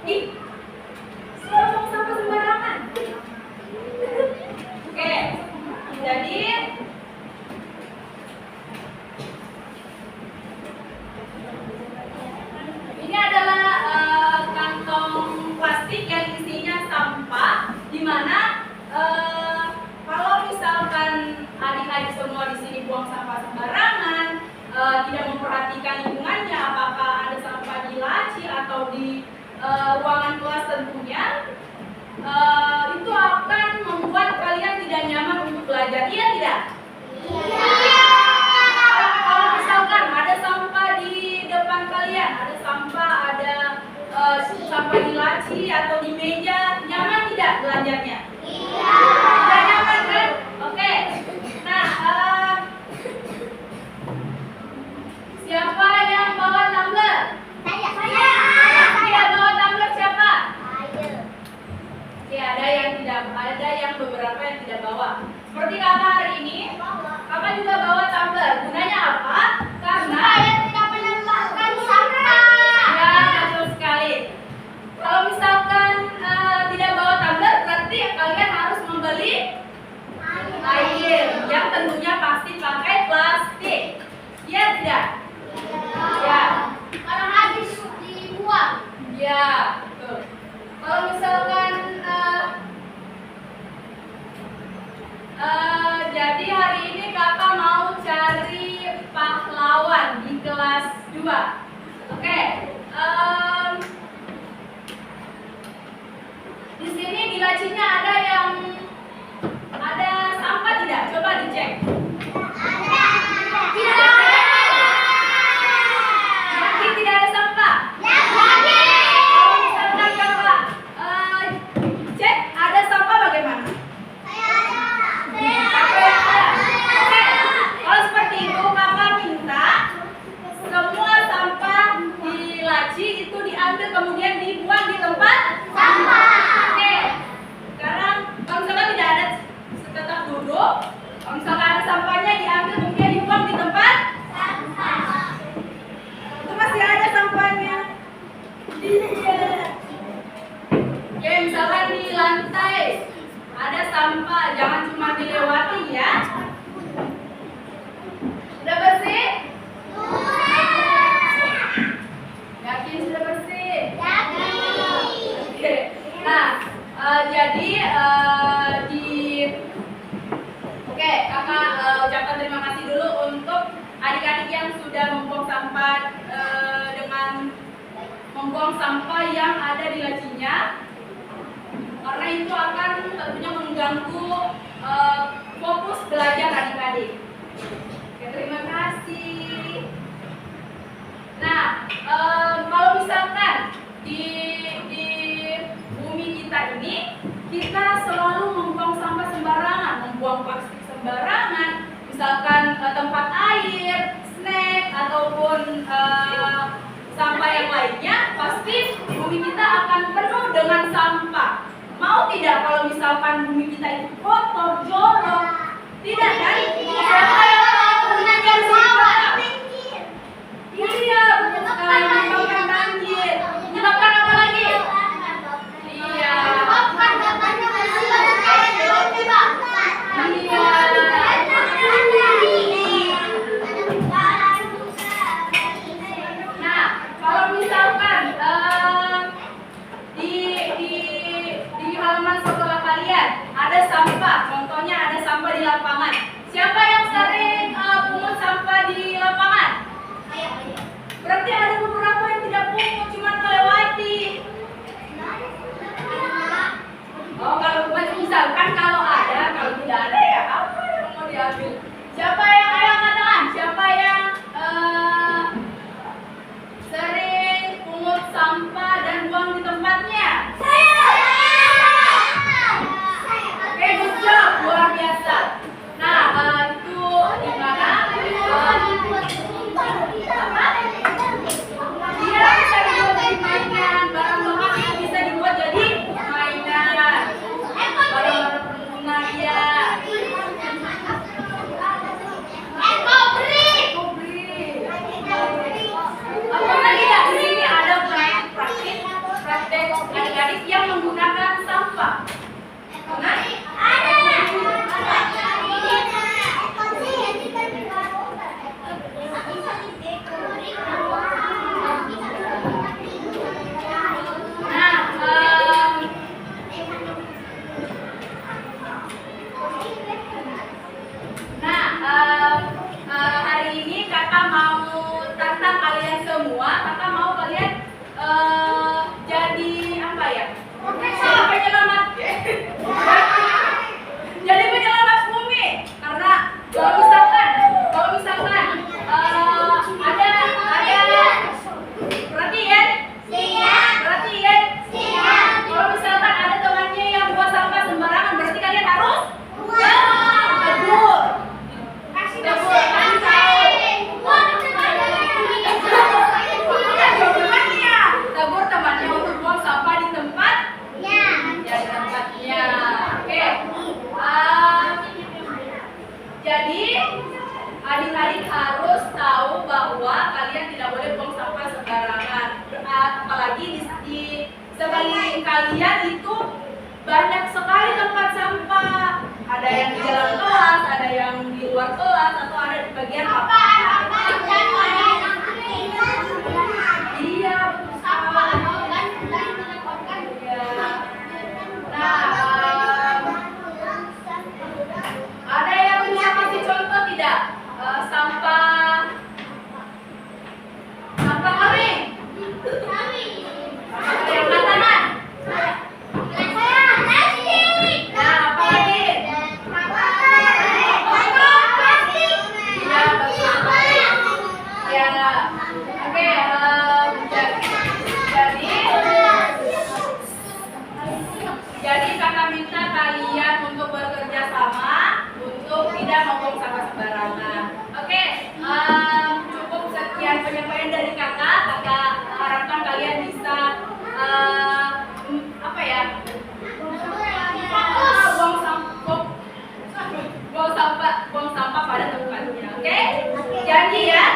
Ih, sudah buang sampah sembarangan. Oke, jadi ini adalah kantong plastik yang isinya sampah, di mana kalau misalkan adik-adik semua di sini buang sampah sembarangan, tidak memperhatikan lingkungannya, apakah ada sampah di laci atau di ruangan kelas tentunya, itu akan membuat kalian tidak nyaman untuk belajar. Iya tidak? Iya. Kalau misalkan ada sampah di depan kalian, ada sampah, ada sampah di laci atau di meja, nyaman tidak belajarnya? Iya. Tidak nyaman kan? Oke. Nah, siapa yang bawa tumbler? Saya. Tidak bawa tumbler siapa? Ya, ada yang beberapa yang tidak bawa. Seperti kakak hari ini, kakak juga bawa tumbler. Gunanya apa? Karena tidak menambahkan sampah. Ya, betul sekali. Kalau misalkan tidak bawa tumbler, berarti kalian harus membeli air yang tentunya pasti pakai plastik. Ya tidak? Ya. Karena habis dibuang. Ya. Betul. Kalau misalkan jadi hari ini kakak mau cari pahlawan di kelas 2. Oke. Di sini di lacinya ada sampah tidak? Coba dicek. Ada. Tidak ada. Yakin tidak ada sampah? Yakin. Kalau misalkan kakak cek ada sampah bagaimana? Kalau seperti itu, kakak minta semua sampah di laci itu diambil kemudian dibuang di tempat sampah. Oke. Sekarang kalau misalkan tidak ada, tetap duduk. Kalau misalkan ada sampahnya diambil kemudian dibuang di tempat sampah. Itu masih ada sampahnya. Oke, misalkan di lantai ada sampah, jangan cuma dilewati ya. Sudah bersih? Yakin sudah bersih? Yakin. Oke. Nah, jadi kakak ucapkan terima kasih dulu untuk adik-adik yang sudah membuang sampah dengan membuang sampah yang ada di lacinya. Karena itu akan tentunya mengganggu fokus belajar adik-adik. Oke, terima kasih. Nah, kalau misalkan di bumi kita ini, kita selalu membuang sampah sembarangan, membuang plastik sembarangan, misalkan tempat air, snack, ataupun sampah yang lainnya, pasti bumi kita akan penuh dengan sampah. Mau tidak kalau misalkan bumi kita itu kotor, jorok? Tidak kan? Siapa yang mau menyangkal sampah? Iya, betul sekali. Menyebabkan banjir. Menyebabkan apa lagi? Iya. Nah, kalau misalkan di halaman sekolah kalian ada sampah, contohnya ada sampah di lapangan. Siapa yang sering pungut sampah di lapangan? Berarti ada beberapa yang tidak pungut, cuma melewati. Oh, kalau misalkan kalau ada, kalau tidak ada ya apa yang mau diambil? Siapa yang ayo katakan? Siapa yang sering pungut sampah dan buang di tempatnya? Saya. Oke, good job, luar biasa. Nah, adik-adik yang menggunakan sampah. Nah, hari ini kakak mau tantang kalian semua. Kakak mau kalian jadi apa ya? Jadi penyelamat. Jadi penyelamat bumi. Karena kalau misalkan perhatian. Kalau misalkan ada temannya yang buang sampah sembarangan, berarti kalian harus tegur. Tegur temannya untuk buang sampah di tempatnya. Oke. Jadi adik-adik harus tahu bahwa kalian tidak boleh buang sampah sembarangan. Apalagi di sekeliling kalian itu banyak sekali tempat sampah. Ada yang di dalam kelas, ada yang di luar kelas, atau ada di bagian apa? Iya, betul sekali. Nah, ada yang bisa kasih contoh tidak? Sampah kering. Ada yang makanan. Jadi kakak minta kalian untuk bekerja sama untuk tidak membuang sampah sembarangan. Oke, cukup sekian penyampaian dari kakak. Kakak harapkan kalian bisa buang sampah pada tempatnya. Oke? Janji ya.